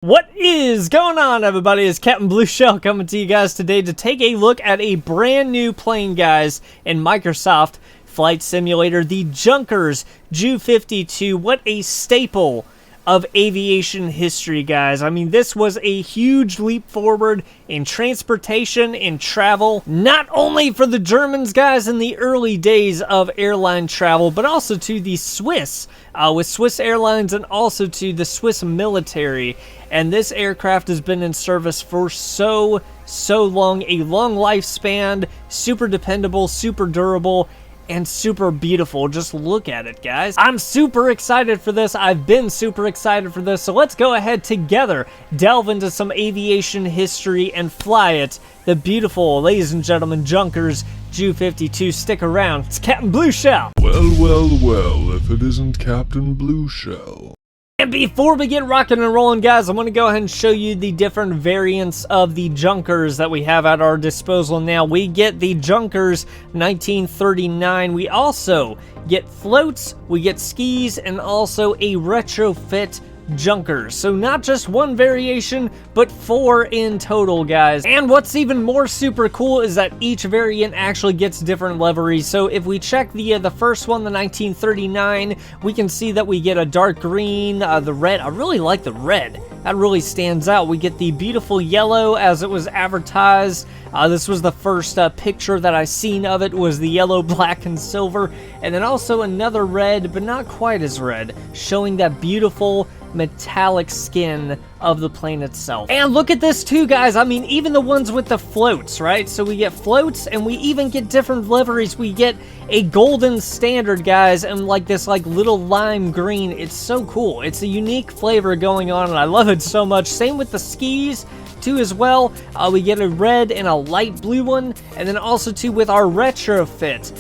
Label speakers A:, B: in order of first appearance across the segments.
A: What is going on, everybody? It's Captain Blue Shell coming to you guys today to take a look at a brand new plane, guys, in Microsoft Flight Simulator, the Junkers Ju-52. What a staple of aviation history, guys. I mean, this was a huge leap forward in transportation and travel, not only for the Germans, guys, in the early days of airline travel, but also to the Swiss, with Swiss Airlines, and also to the Swiss military. And this aircraft has been in service for so long, a long lifespan, super dependable, super durable, and super beautiful. Just look at it, guys. I'm super excited for this. I've been super excited for this. So let's go ahead together, delve into some aviation history and fly it. The beautiful, ladies and gentlemen, Junkers Ju-52. Stick around. It's Captain Blue Shell.
B: Well, if it isn't Captain Blue Shell.
A: And before we get rocking and rolling, guys, I'm going to go ahead and show you the different variants of the Junkers that we have at our disposal now. We get the Junkers 1939. We also get floats, we get skis, and also a retrofit Junkers. So not just one variation, but 4 in total, guys. And what's even more super cool is that each variant actually gets different liveries. So if we check the first one, the 1939, we can see that we get a dark green, the red. I really like the red. That really stands out. We get the beautiful yellow as it was advertised. This was the first picture that I seen of it, was the yellow, black, and silver. And then also another red, but not quite as red, showing that beautiful metallic skin of the plane itself. And look at this too, guys. I mean, even the ones with the floats, right? So we get floats, and we even get different liveries. We get a golden standard, guys, and like this little lime green. It's so cool. It's a unique flavor going on, and I love it so much. Same with the skis too as well. We get a red and a light blue one, and then also too with our retrofit,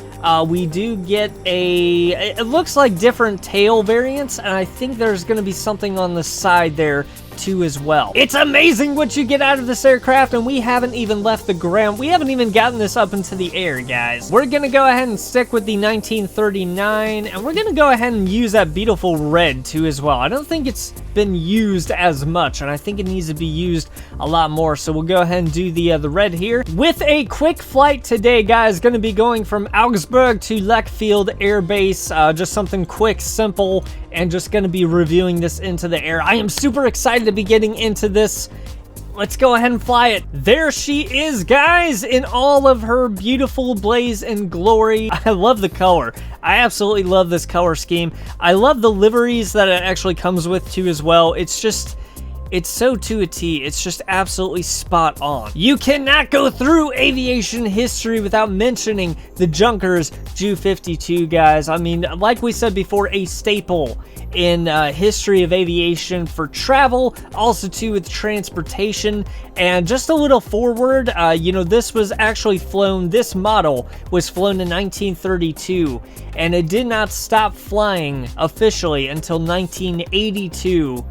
A: we do get it looks like different tail variants, and I think there's going to be something on the side there too as well. It's amazing what you get out of this aircraft, and we haven't even left the ground. We haven't even gotten this up into the air, guys. We're going to go ahead and stick with the 1939, and we're going to go ahead and use that beautiful red too as well. I don't think it's been used as much, and I think it needs to be used a lot more, so we'll go ahead and do the red here. With a quick flight today, guys, going to be going from Augsburg to Lechfeld Air Base, just something quick, simple, and just going to be reviewing this into the air. I am super excited to be getting into this. Let's go ahead and fly it. There she is, guys, in all of her beautiful blaze and glory. I love the color. I absolutely love this color scheme. I love the liveries that it actually comes with too as well. It's just, it's so to a T. It's just absolutely spot on. You cannot go through aviation history without mentioning the Junkers Ju-52, guys. I mean, like we said before, a staple in history of aviation for travel, also too with transportation. And just a little forward, you know, this was actually flown, this model was flown in 1932, and it did not stop flying officially until 1982.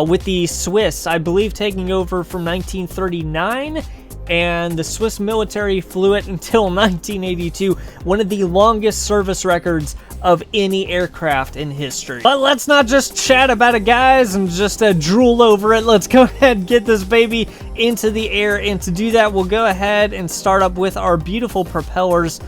A: With the Swiss, I believe, taking over from 1939, and the Swiss military flew it until 1982, one of the longest service records of any aircraft in history. But let's not just chat about it, guys, and just drool over it. Let's go ahead and get this baby into the air, and to do that, we'll go ahead and start up with our beautiful propellers.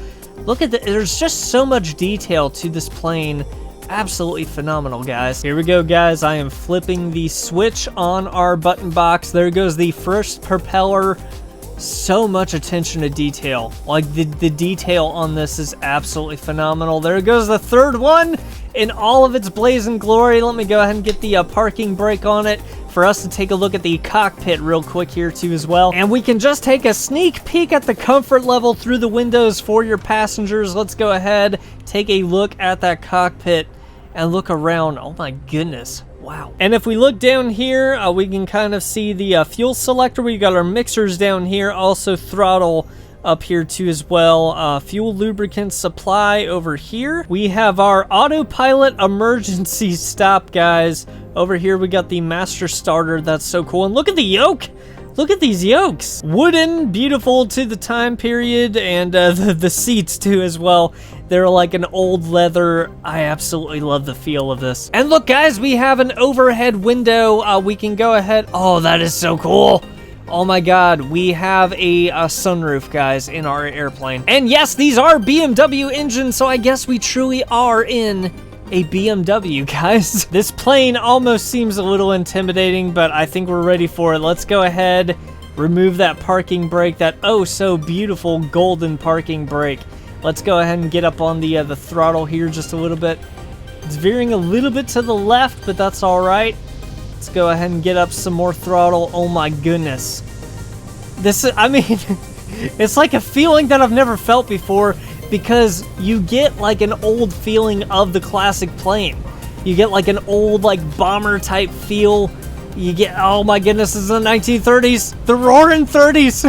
A: Look at there's just so much detail to this plane. Absolutely phenomenal, guys. Here we go, guys. I am flipping the switch on our button box. There goes the first propeller. So much attention to detail. Like, the detail on this is absolutely phenomenal. There goes the third one in all of its blaze and glory. Let me go ahead and get the parking brake on it for us to take a look at the cockpit real quick here too as well. And we can just take a sneak peek at the comfort level through the windows for your passengers. Let's go ahead, take a look at that cockpit and look around. Oh my goodness. Wow. And if we look down here, we can kind of see the fuel selector. We got our mixers down here, also throttle up here too as well. Fuel lubricant supply over here. We have our autopilot emergency stop, guys. Over here we got the master starter. That's so cool. And look at the yoke. Look at these yokes. Wooden, beautiful to the time period, and the seats too as well. They're like an old leather. I absolutely love the feel of this. And look, guys, we have an overhead window. We can go ahead. Oh, that is so cool. Oh my god, we have a sunroof, guys, in our airplane. And yes, these are BMW engines, so I guess we truly are in a BMW, guys. This plane almost seems a little intimidating, but I think we're ready for it. Let's go ahead, remove that parking brake, that oh so beautiful golden parking brake. Let's go ahead and get up on the throttle here just a little bit. It's veering a little bit to the left, but that's all right. Let's go ahead and get up some more throttle. Oh my goodness. This is, I mean, it's like a feeling that I've never felt before, because you get like an old feeling of the classic plane. You get like an old like bomber type feel. You get, oh my goodness, this is the 1930s, the roaring 30s.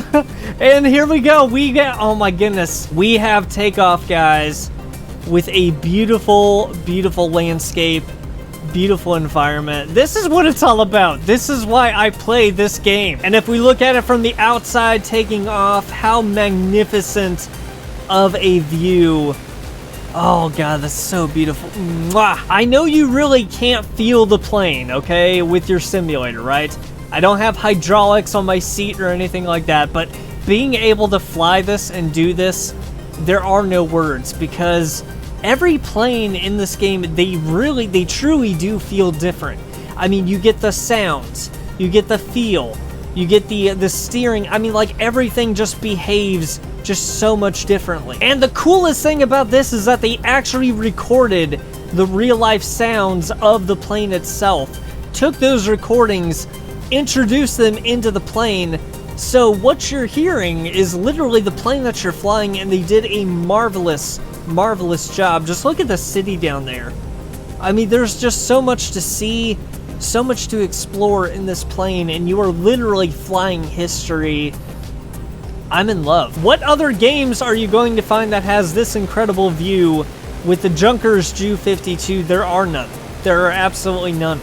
A: And here we go, we get, oh my goodness. We have takeoff, guys, with a beautiful, beautiful landscape, beautiful environment. This is what it's all about. This is why I play this game. And if we look at it from the outside taking off, how magnificent of a view. Oh god, that's so beautiful. Mwah. I know you really can't feel the plane, okay, with your simulator, right? I don't have hydraulics on my seat or anything like that, but being able to fly this and do this, there are no words, because every plane in this game, they truly do feel different. I mean, you get the sounds, you get the feel, you get the steering. I mean, like, everything just behaves just so much differently. And the coolest thing about this is that they actually recorded the real-life sounds of the plane itself, took those recordings, introduced them into the plane. So what you're hearing is literally the plane that you're flying, and they did a marvelous job. Just look at the city down there. I mean, there's just so much to see, so much to explore in this plane, and you are literally flying history. I'm in love. What other games are you going to find that has this incredible view with the Junkers Ju-52? There are none. There are absolutely none.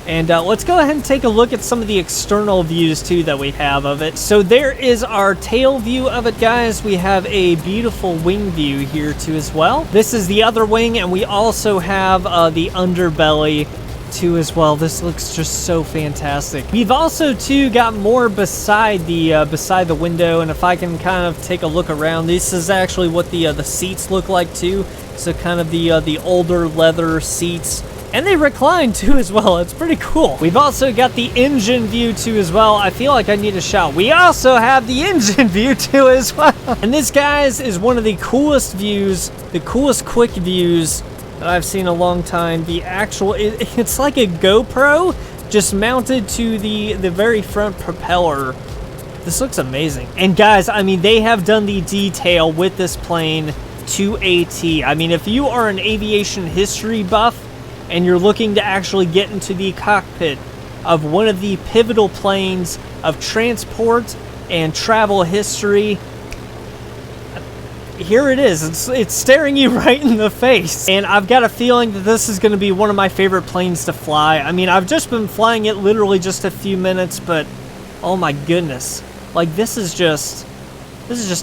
A: And let's go ahead and take a look at some of the external views too that we have of it. So there is our tail view of it, guys. We have a beautiful wing view here too as well. This is the other wing, and we also have the underbelly too as well. This looks just so fantastic. We've also too got more beside the window, and if I can kind of take a look around, this is actually what the seats look like too. So kind of the older leather seats. And they recline too as well. It's pretty cool. We've also got the engine view too as well. I feel like I need a shout. We also have the engine view too as well. And this, guys, is one of the coolest views, the coolest quick views that I've seen in a long time. The actual, it's like a GoPro just mounted to the very front propeller. This looks amazing. And guys, I mean, they have done the detail with this plane to a T. I mean, if you are an aviation history buff, and you're looking to actually get into the cockpit of one of the pivotal planes of transport and travel history, here it is. It's staring you right in the face. And I've got a feeling that this is going to be one of my favorite planes to fly. I mean, I've just been flying it literally just a few minutes, but oh my goodness. Like, this is just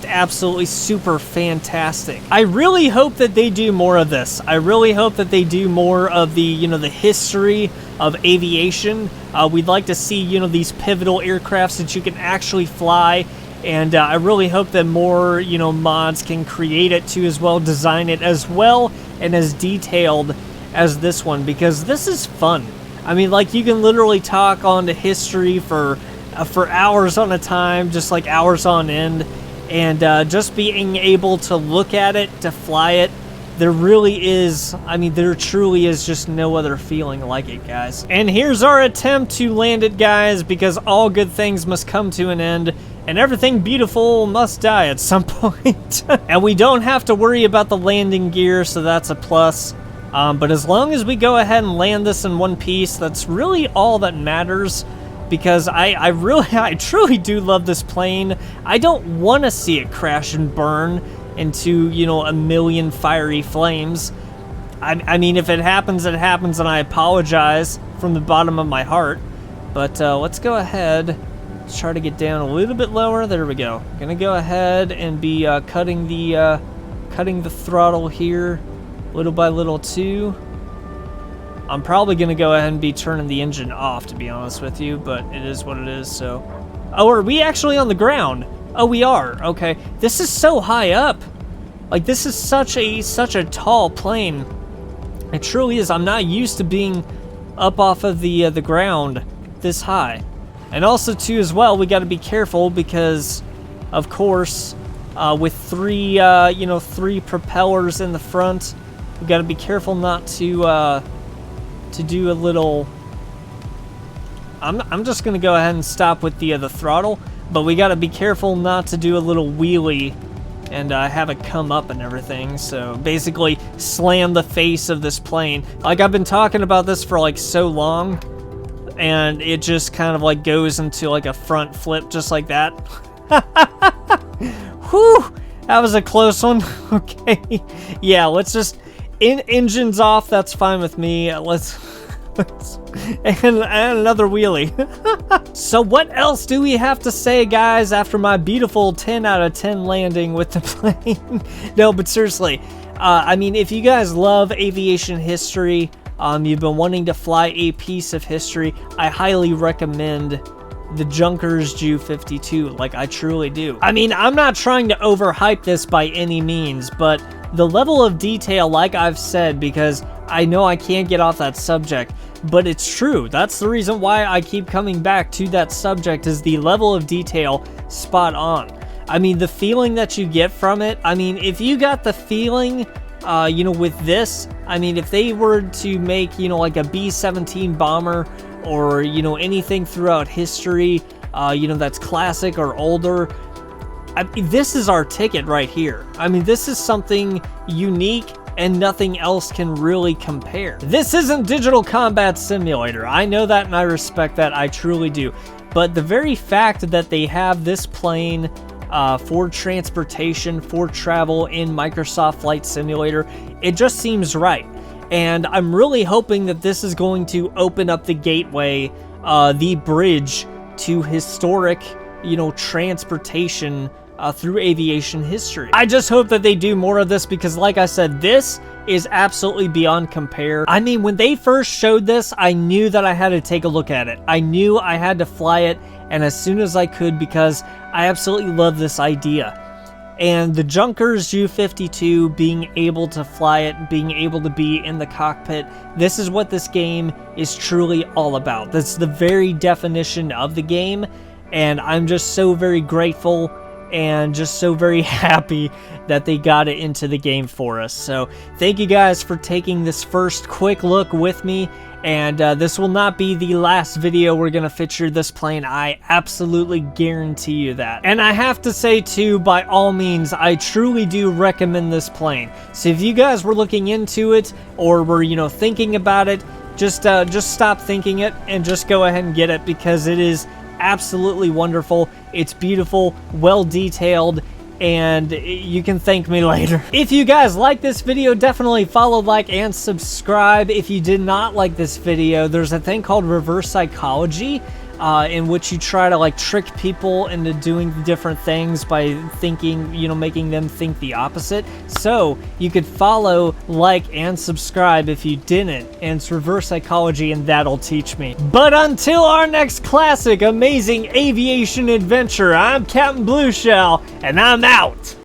A: absolutely super fantastic. I really hope that they do more of this. I really hope that they do more of the, you know, the history of aviation. We'd like to see, you know, these pivotal aircrafts that you can actually fly. And I really hope that more, you know, mods can create it too as well, design it as well and as detailed as this one, because this is fun. I mean, like, you can literally talk on the history for hours on a time, just like hours on end. And just being able to look at it, to fly it, there really is, I mean, there truly is just no other feeling like it, guys. And here's our attempt to land it, guys, because all good things must come to an end, and everything beautiful must die at some point. And we don't have to worry about the landing gear, so that's a plus. But as long as we go ahead and land this in one piece, that's really all that matters. Because I truly do love this plane. I don't want to see it crash and burn into, you know, a million fiery flames. I mean, if it happens, it happens, and I apologize from the bottom of my heart. But let's go ahead. Let's try to get down a little bit lower. There we go. Gonna go ahead and be cutting the Cutting the throttle here, little by little too. I'm probably going to go ahead and be turning the engine off, to be honest with you, but it is what it is, so. Oh, are we actually on the ground? Oh, we are. Okay. This is so high up. Like, this is such a tall plane. It truly is. I'm not used to being up off of the ground this high. And also, too, as well, we got to be careful because, of course, with three propellers in the front, we got to be careful not to do a little. I'm just gonna go ahead and stop with the throttle, but we got to be careful not to do a little wheelie and have it come up and everything. So basically, slam the face of this plane. Like, I've been talking about this for like so long, and it just kind of like goes into like a front flip, just like that. Whew, that was a close one. Okay, yeah, let's just engines off. That's fine with me. Let's and another wheelie. So what else do we have to say, guys, after my beautiful 10 out of 10 landing with the plane? No, but seriously, I mean, if you guys love aviation history, you've been wanting to fly a piece of history, I highly recommend the Junkers Ju-52. Like, I truly do. I mean, I'm not trying to overhype this by any means, but the level of detail, like I've said, because I know I can't get off that subject, but it's true. That's the reason why I keep coming back to that subject, is the level of detail spot on. I mean, the feeling that you get from it, I mean, if you got the feeling, with this, I mean, if they were to make, like a B-17 bomber or, anything throughout history, that's classic or older, this is our ticket right here. I mean, this is something unique and nothing else can really compare. This isn't Digital Combat Simulator. I know that and I respect that. I truly do. But the very fact that they have this plane for transportation, for travel in Microsoft Flight Simulator, it just seems right. And I'm really hoping that this is going to open up the gateway, the bridge to historic, transportation through aviation history. I just hope that they do more of this because, like I said, this is absolutely beyond compare. I mean, when they first showed this, I knew that I had to take a look at it. I knew I had to fly it, and as soon as I could, because I absolutely love this idea. And the Junkers Ju-52, being able to fly it, being able to be in the cockpit, this is what this game is truly all about. That's the very definition of the game, and I'm just so very grateful and just so very happy that they got it into the game for us. So thank you guys for taking this first quick look with me, and this will not be the last video we're gonna feature this plane. I absolutely guarantee you that. And I have to say too, by all means, I truly do recommend this plane. So if you guys were looking into it or were thinking about it, just stop thinking it and just go ahead and get it, because it is absolutely wonderful. It's beautiful, well detailed, and you can thank me later. If you guys like this video, definitely follow, like, and subscribe. If you did not like this video, there's a thing called reverse psychology, in which you try to like trick people into doing different things by thinking, making them think the opposite. So you could follow, like, and subscribe if you didn't, and it's reverse psychology, and that'll teach me. But until our next classic amazing aviation adventure, I'm Captain Blue Shell, and I'm out.